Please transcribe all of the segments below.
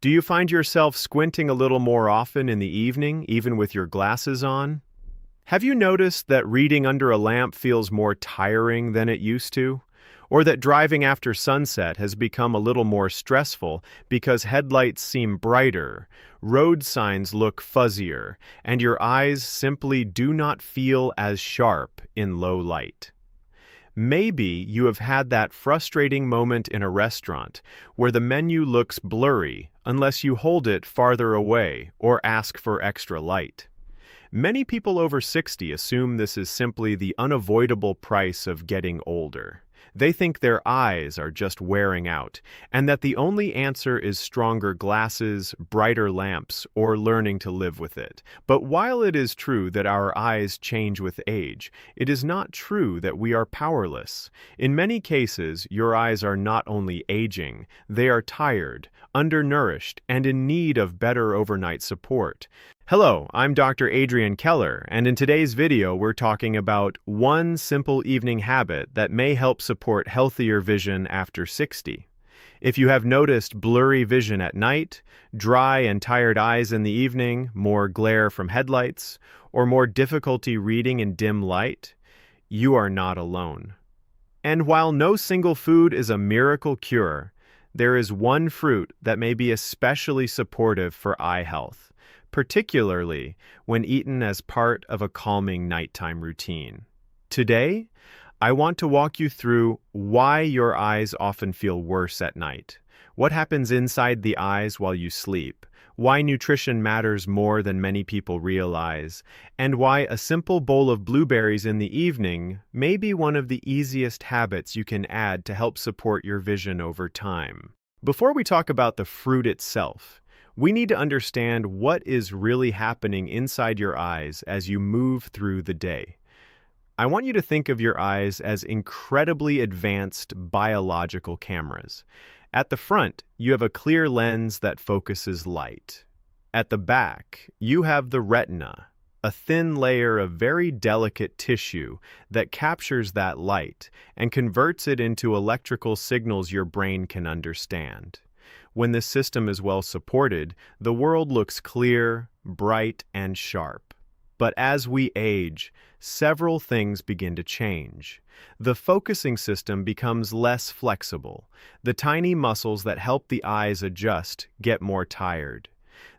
Do you find yourself squinting a little more often in the evening, even with your glasses on? Have you noticed that reading under a lamp feels more tiring than it used to? Or that driving after sunset has become a little more stressful because headlights seem brighter, road signs look fuzzier, and your eyes simply do not feel as sharp in low light? Maybe you have had that frustrating moment in a restaurant where the menu looks blurry unless you hold it farther away or ask for extra light. Many people over 60 assume this is simply the unavoidable price of getting older. They think their eyes are just wearing out, and that the only answer is stronger glasses, brighter lamps, or learning to live with it. But while it is true that our eyes change with age, it is not true that we are powerless. In many cases, your eyes are not only aging, they are tired, undernourished, and in need of better overnight support. Hello, I'm Dr. Adrian Keller, and in today's video we're talking about one simple evening habit that may help support healthier vision after 60. If you have noticed blurry vision at night, dry and tired eyes in the evening, more glare from headlights, or more difficulty reading in dim light, you are not alone. And while no single food is a miracle cure, there is one fruit that may be especially supportive for eye health, particularly when eaten as part of a calming nighttime routine. Today, I want to walk you through why your eyes often feel worse at night, what happens inside the eyes while you sleep, why nutrition matters more than many people realize, and why a simple bowl of blueberries in the evening may be one of the easiest habits you can add to help support your vision over time. Before we talk about the fruit itself, we need to understand what is really happening inside your eyes as you move through the day. I want you to think of your eyes as incredibly advanced biological cameras. At the front, you have a clear lens that focuses light. At the back, you have the retina, a thin layer of very delicate tissue that captures that light and converts it into electrical signals your brain can understand. When this system is well supported, the world looks clear, bright, and sharp. But as we age, several things begin to change. The focusing system becomes less flexible. The tiny muscles that help the eyes adjust get more tired.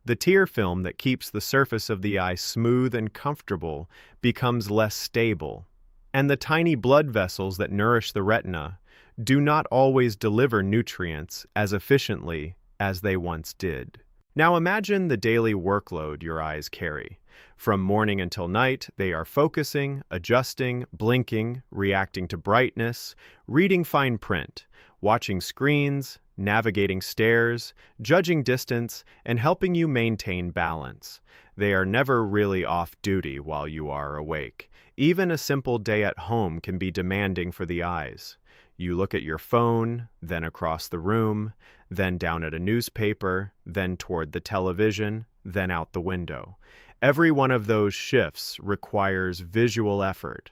The tear film that keeps the surface of the eye smooth and comfortable becomes less stable. And the tiny blood vessels that nourish the retina do not always deliver nutrients as efficiently as they once did. Now imagine the daily workload your eyes carry. From morning until night, they are focusing, adjusting, blinking, reacting to brightness, reading fine print, watching screens, navigating stairs, judging distance, and helping you maintain balance. They are never really off duty while you are awake. Even a simple day at home can be demanding for the eyes. You look at your phone, then across the room, then down at a newspaper, then toward the television, then out the window. Every one of those shifts requires visual effort.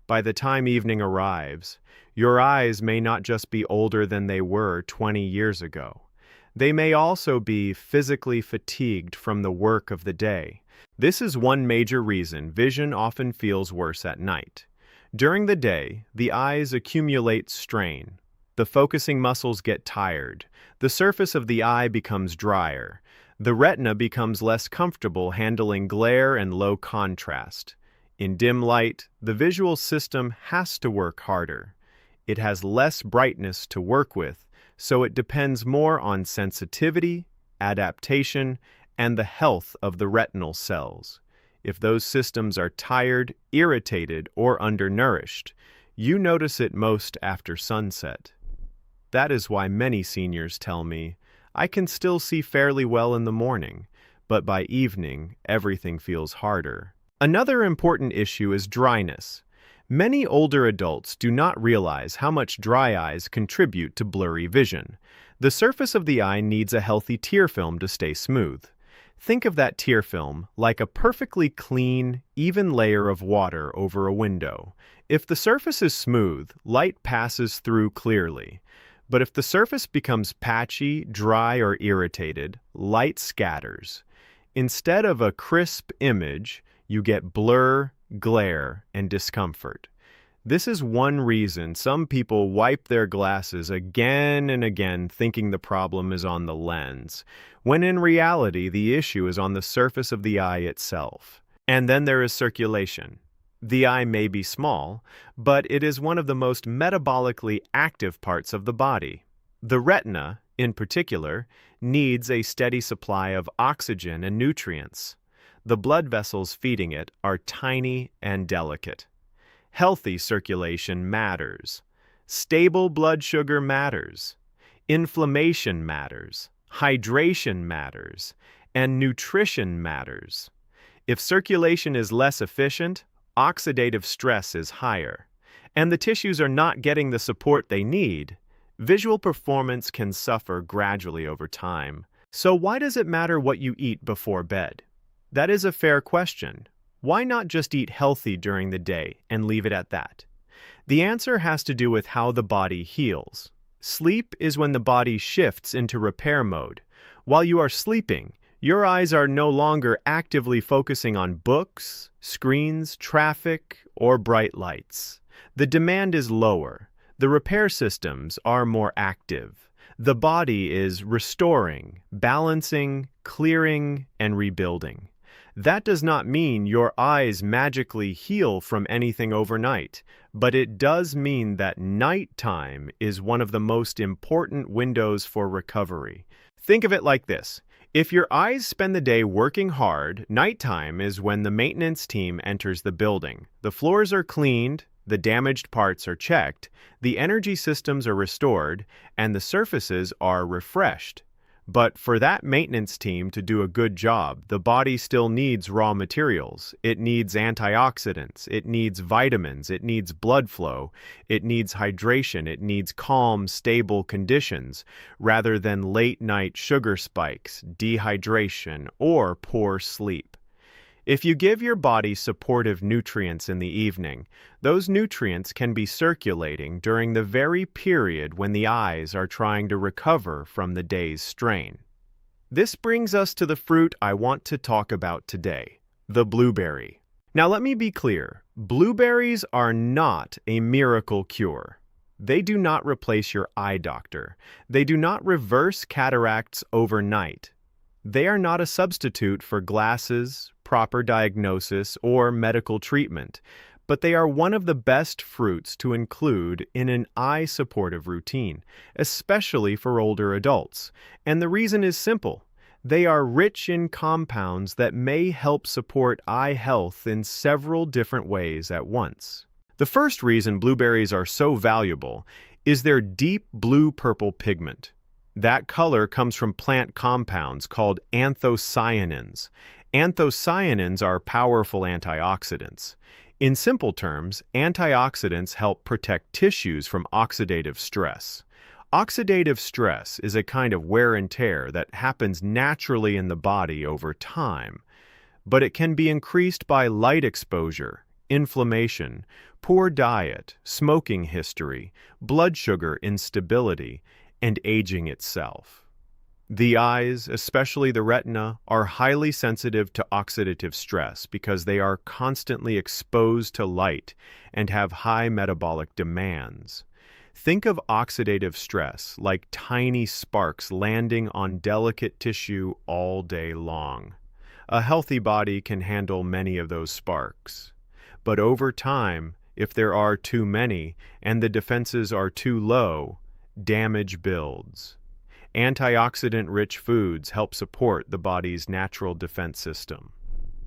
By the time evening arrives, your eyes may not just be older than they were 20 years ago. They may also be physically fatigued from the work of the day. This is one major reason vision often feels worse at night. During the day, the eyes accumulate strain. The focusing muscles get tired. The surface of the eye becomes drier. The retina becomes less comfortable handling glare and low contrast. In dim light, the visual system has to work harder. It has less brightness to work with, so it depends more on sensitivity, adaptation, and the health of the retinal cells. If those systems are tired, irritated, or undernourished, you notice it most after sunset. That is why many seniors tell me, I can still see fairly well in the morning, but by evening, everything feels harder. Another important issue is dryness. Many older adults do not realize how much dry eyes contribute to blurry vision. The surface of the eye needs a healthy tear film to stay smooth. Think of that tear film like a perfectly clean, even layer of water over a window. If the surface is smooth, light passes through clearly. But if the surface becomes patchy, dry, or irritated, light scatters. Instead of a crisp image, you get blur, glare, and discomfort. This is one reason some people wipe their glasses again and again thinking the problem is on the lens, when in reality the issue is on the surface of the eye itself. And then there is circulation. The eye may be small, but it is one of the most metabolically active parts of the body. The retina, in particular, needs a steady supply of oxygen and nutrients. The blood vessels feeding it are tiny and delicate. Healthy circulation matters. Stable blood sugar matters. Inflammation matters. Hydration matters. And nutrition matters. If circulation is less efficient, oxidative stress is higher, and the tissues are not getting the support they need, visual performance can suffer gradually over time. So why does it matter what you eat before bed? That is a fair question. Why not just eat healthy during the day and leave it at that? The answer has to do with how the body heals. Sleep is when the body shifts into repair mode. While you are sleeping, your eyes are no longer actively focusing on books, screens, traffic, or bright lights. The demand is lower. The repair systems are more active. The body is restoring, balancing, clearing, and rebuilding. That does not mean your eyes magically heal from anything overnight, but it does mean that nighttime is one of the most important windows for recovery. Think of it like this. If your eyes spend the day working hard, nighttime is when the maintenance team enters the building. The floors are cleaned, the damaged parts are checked, the energy systems are restored, and the surfaces are refreshed. But for that maintenance team to do a good job, the body still needs raw materials. It needs antioxidants, it needs vitamins, it needs blood flow, it needs hydration, it needs calm, stable conditions, rather than late-night sugar spikes, dehydration, or poor sleep. If you give your body supportive nutrients in the evening, those nutrients can be circulating during the very period when the eyes are trying to recover from the day's strain. This brings us to the fruit I want to talk about today, the blueberry. Now let me be clear, blueberries are not a miracle cure. They do not replace your eye doctor. They do not reverse cataracts overnight. They are not a substitute for glasses, proper diagnosis, or medical treatment, but they are one of the best fruits to include in an eye-supportive routine, especially for older adults. And the reason is simple. They are rich in compounds that may help support eye health in several different ways at once. The first reason blueberries are so valuable is their deep blue-purple pigment. That color comes from plant compounds called anthocyanins. Anthocyanins are powerful antioxidants. In simple terms, antioxidants help protect tissues from oxidative stress. Oxidative stress is a kind of wear and tear that happens naturally in the body over time, but it can be increased by light exposure, inflammation, poor diet, smoking history, blood sugar instability, and aging itself. The eyes, especially the retina, are highly sensitive to oxidative stress because they are constantly exposed to light and have high metabolic demands. Think of oxidative stress like tiny sparks landing on delicate tissue all day long. A healthy body can handle many of those sparks. But over time, if there are too many and the defenses are too low, damage builds. Antioxidant-rich foods help support the body's natural defense system.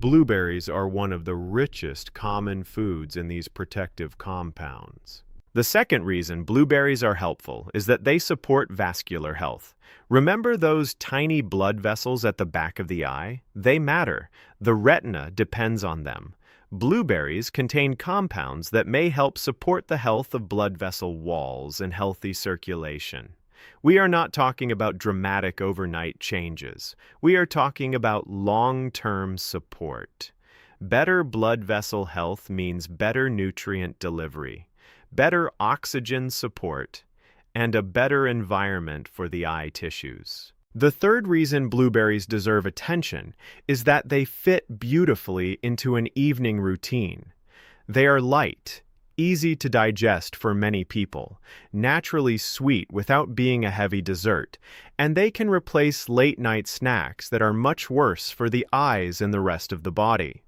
Blueberries are one of the richest common foods in these protective compounds. The second reason blueberries are helpful is that they support vascular health. Remember those tiny blood vessels at the back of the eye? They matter. The retina depends on them. Blueberries contain compounds that may help support the health of blood vessel walls and healthy circulation. We are not talking about dramatic overnight changes. We are talking about long-term support. Better blood vessel health means better nutrient delivery, better oxygen support, and a better environment for the eye tissues. The third reason blueberries deserve attention is that they fit beautifully into an evening routine. They are light, easy to digest for many people, naturally sweet without being a heavy dessert, and they can replace late-night snacks that are much worse for the eyes and the rest of the body.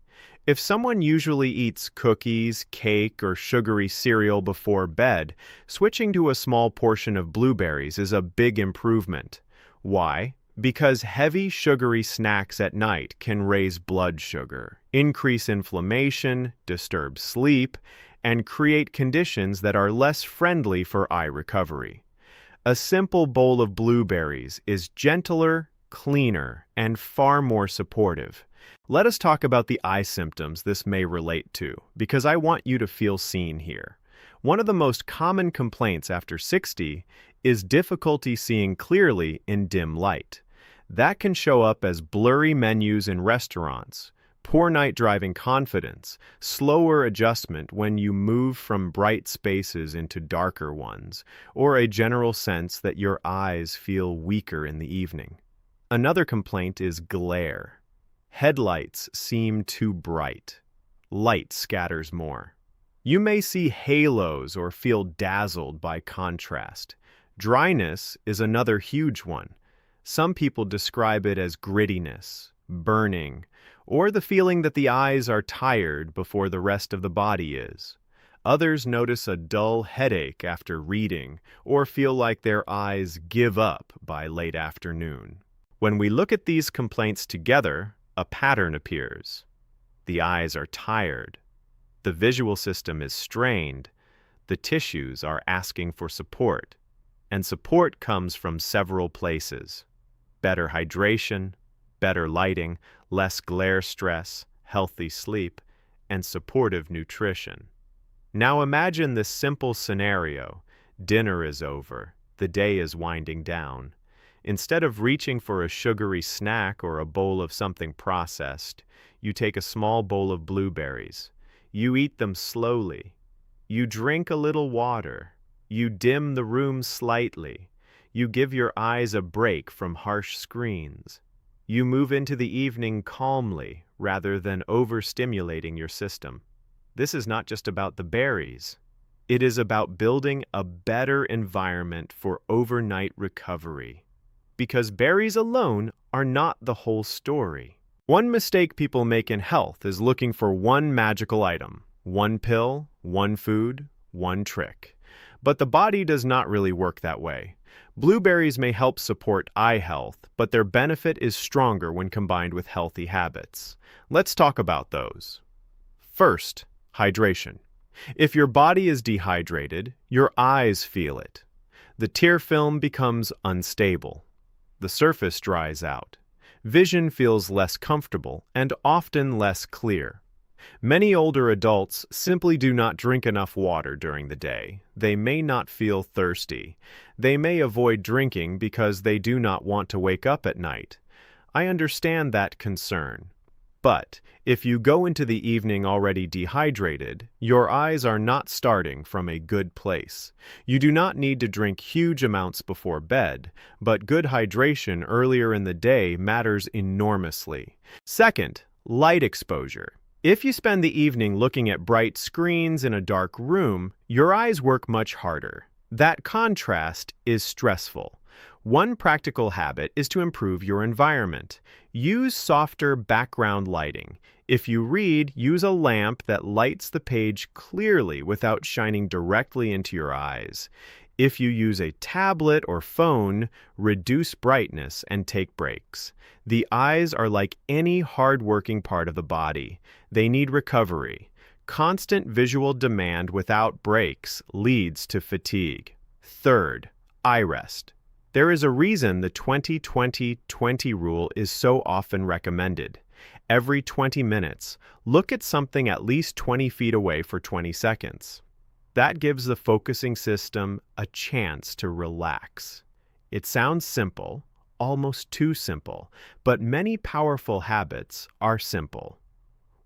If someone usually eats cookies, cake, or sugary cereal before bed, switching to a small portion of blueberries is a big improvement. Why? Because heavy sugary snacks at night can raise blood sugar, increase inflammation, disturb sleep, and create conditions that are less friendly for eye recovery. A simple bowl of blueberries is gentler, cleaner, and far more supportive. Let us talk about the eye symptoms this may relate to, because I want you to feel seen here. One of the most common complaints after 60 is difficulty seeing clearly in dim light. That can show up as blurry menus in restaurants, poor night driving confidence, slower adjustment when you move from bright spaces into darker ones, or a general sense that your eyes feel weaker in the evening. Another complaint is glare. Headlights seem too bright. Light scatters more. You may see halos or feel dazzled by contrast. Dryness is another huge one. Some people describe it as grittiness, burning, or the feeling that the eyes are tired before the rest of the body is. Others notice a dull headache after reading, or feel like their eyes give up by late afternoon. When we look at these complaints together, a pattern appears. The eyes are tired. The visual system is strained. The tissues are asking for support. And support comes from several places. Better hydration, better lighting, less glare stress, healthy sleep, and supportive nutrition. Now imagine this simple scenario. Dinner is over. The day is winding down. Instead of reaching for a sugary snack or a bowl of something processed, you take a small bowl of blueberries. You eat them slowly. You drink a little water. You dim the room slightly. You give your eyes a break from harsh screens. You move into the evening calmly rather than overstimulating your system. This is not just about the berries. It is about building a better environment for overnight recovery. Because berries alone are not the whole story. One mistake people make in health is looking for one magical item, one pill, one food, one trick. But the body does not really work that way. Blueberries may help support eye health, but their benefit is stronger when combined with healthy habits. Let's talk about those. First, hydration. If your body is dehydrated, your eyes feel it. The tear film becomes unstable. The surface dries out. Vision feels less comfortable and often less clear. Many older adults simply do not drink enough water during the day. They may not feel thirsty. They may avoid drinking because they do not want to wake up at night. I understand that concern. But if you go into the evening already dehydrated, your eyes are not starting from a good place. You do not need to drink huge amounts before bed, but good hydration earlier in the day matters enormously. Second, light exposure. If you spend the evening looking at bright screens in a dark room, your eyes work much harder. That contrast is stressful. One practical habit is to improve your environment. Use softer background lighting. If you read, use a lamp that lights the page clearly without shining directly into your eyes. If you use a tablet or phone, reduce brightness and take breaks. The eyes are like any hard-working part of the body. They need recovery. Constant visual demand without breaks leads to fatigue. Third, eye rest. There is a reason the 20-20-20 rule is so often recommended. Every 20 minutes, look at something at least 20 feet away for 20 seconds. That gives the focusing system a chance to relax. It sounds simple, almost too simple, but many powerful habits are simple.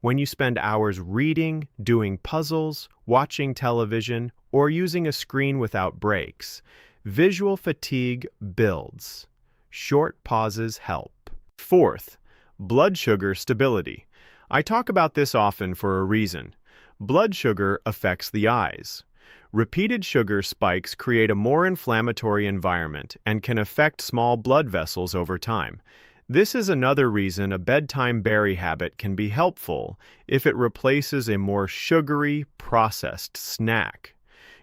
When you spend hours reading, doing puzzles, watching television, or using a screen without breaks, Visual fatigue builds. Short pauses help. Fourth, blood sugar stability. I talk about this often for a reason. Blood sugar affects the eyes. Repeated sugar spikes create a more inflammatory environment and can affect small blood vessels over time. This is another reason a bedtime berry habit can be helpful if it replaces a more sugary, processed snack.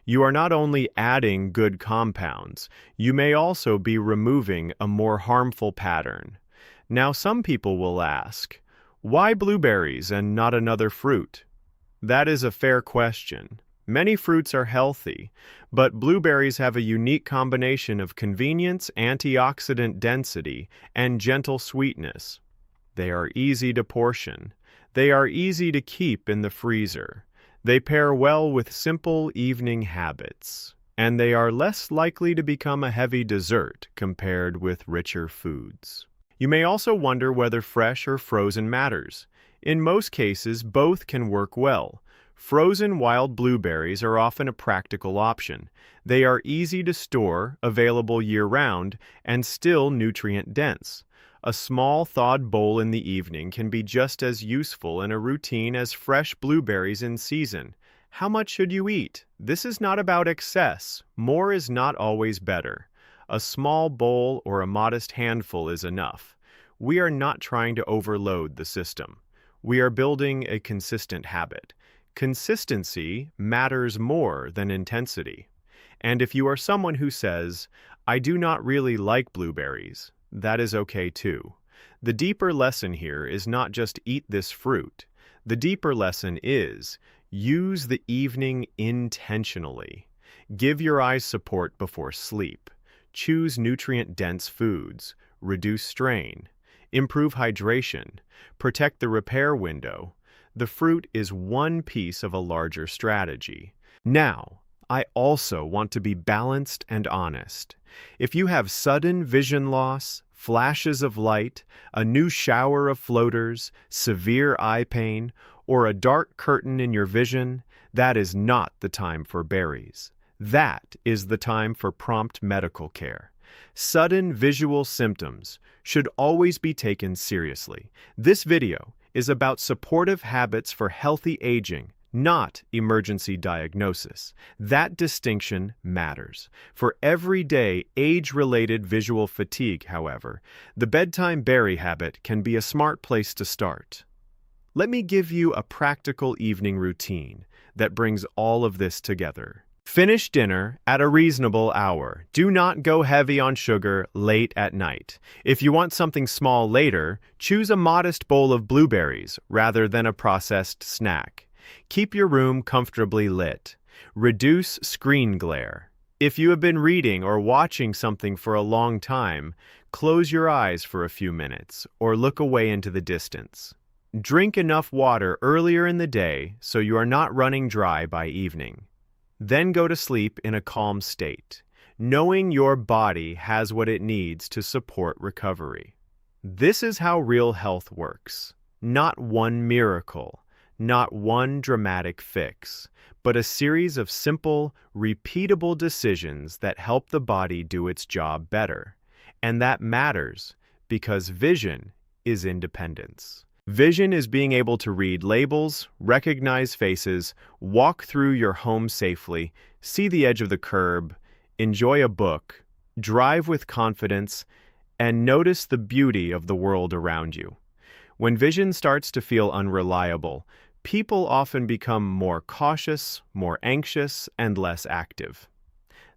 You are not only adding good compounds, you may also be removing a more harmful pattern. Now, some people will ask, why blueberries and not another fruit? That is a fair question. Many fruits are healthy, but blueberries have a unique combination of convenience, antioxidant density, and gentle sweetness. They are easy to portion. They are easy to keep in the freezer. They pair well with simple evening habits, and they are less likely to become a heavy dessert compared with richer foods. You may also wonder whether fresh or frozen matters. In most cases, both can work well. Frozen wild blueberries are often a practical option. They are easy to store, available year-round, and still nutrient-dense. A small thawed bowl in the evening can be just as useful in a routine as fresh blueberries in season. How much should you eat? This is not about excess. More is not always better. A small bowl or a modest handful is enough. We are not trying to overload the system. We are building a consistent habit. Consistency matters more than intensity. And if you are someone who says, I do not really like blueberries, that is okay too. The deeper lesson here is not just eat this fruit. The deeper lesson is use the evening intentionally. Give your eyes support before sleep. Choose nutrient-dense foods. Reduce strain. Improve hydration. Protect the repair window. The fruit is one piece of a larger strategy. Now, I also want to be balanced and honest. If you have sudden vision loss, flashes of light, a new shower of floaters, severe eye pain, or a dark curtain in your vision, that is not the time for berries. That is the time for prompt medical care. Sudden visual symptoms should always be taken seriously. This video is about supportive habits for healthy aging, not emergency diagnosis. That distinction matters. For everyday age-related visual fatigue, however, the bedtime berry habit can be a smart place to start. Let me give you a practical evening routine that brings all of this together. Finish dinner at a reasonable hour. Do not go heavy on sugar late at night. If you want something small later, choose a modest bowl of blueberries rather than a processed snack. Keep your room comfortably lit. Reduce screen glare. If you have been reading or watching something for a long time, close your eyes for a few minutes or look away into the distance. Drink enough water earlier in the day so you are not running dry by evening. Then go to sleep in a calm state, knowing your body has what it needs to support recovery. This is how real health works. Not one miracle, not one dramatic fix, but a series of simple, repeatable decisions that help the body do its job better. And that matters because vision is independence. Vision is being able to read labels, recognize faces, walk through your home safely, see the edge of the curb, enjoy a book, drive with confidence, and notice the beauty of the world around you. When vision starts to feel unreliable, people often become more cautious, more anxious, and less active.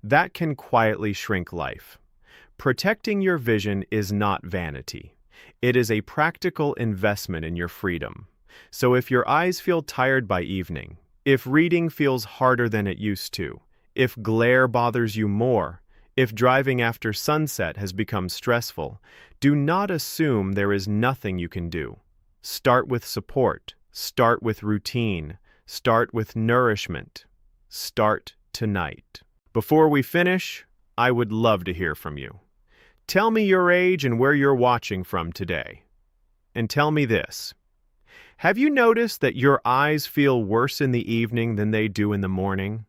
That can quietly shrink life. Protecting your vision is not vanity. It is a practical investment in your freedom. So if your eyes feel tired by evening, if reading feels harder than it used to, if glare bothers you more, if driving after sunset has become stressful, do not assume there is nothing you can do. Start with support. Start with routine. Start with nourishment. Start tonight. Before we finish, I would love to hear from you. Tell me your age and where you're watching from today. And tell me this. Have you noticed that your eyes feel worse in the evening than they do in the morning?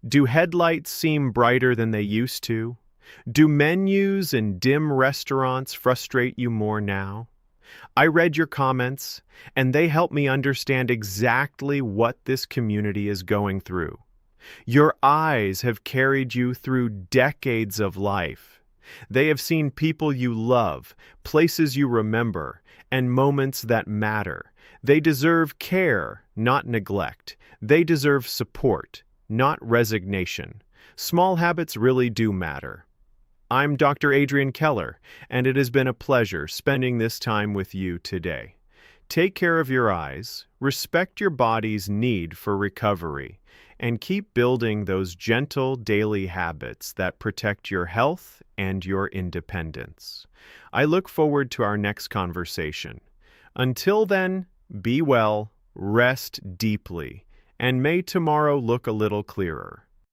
Do headlights seem brighter than they used to? Do menus in dim restaurants frustrate you more now? I read your comments, and they help me understand exactly what this community is going through. Your eyes have carried you through decades of life. They have seen people you love, places you remember, and moments that matter. They deserve care, not neglect. They deserve support, not resignation. Small habits really do matter. I'm Dr. Adrian Keller, and it has been a pleasure spending this time with you today. Take care of your eyes, respect your body's need for recovery, and keep building those gentle daily habits that protect your health and your independence. I look forward to our next conversation. Until then, be well, rest deeply, and may tomorrow look a little clearer.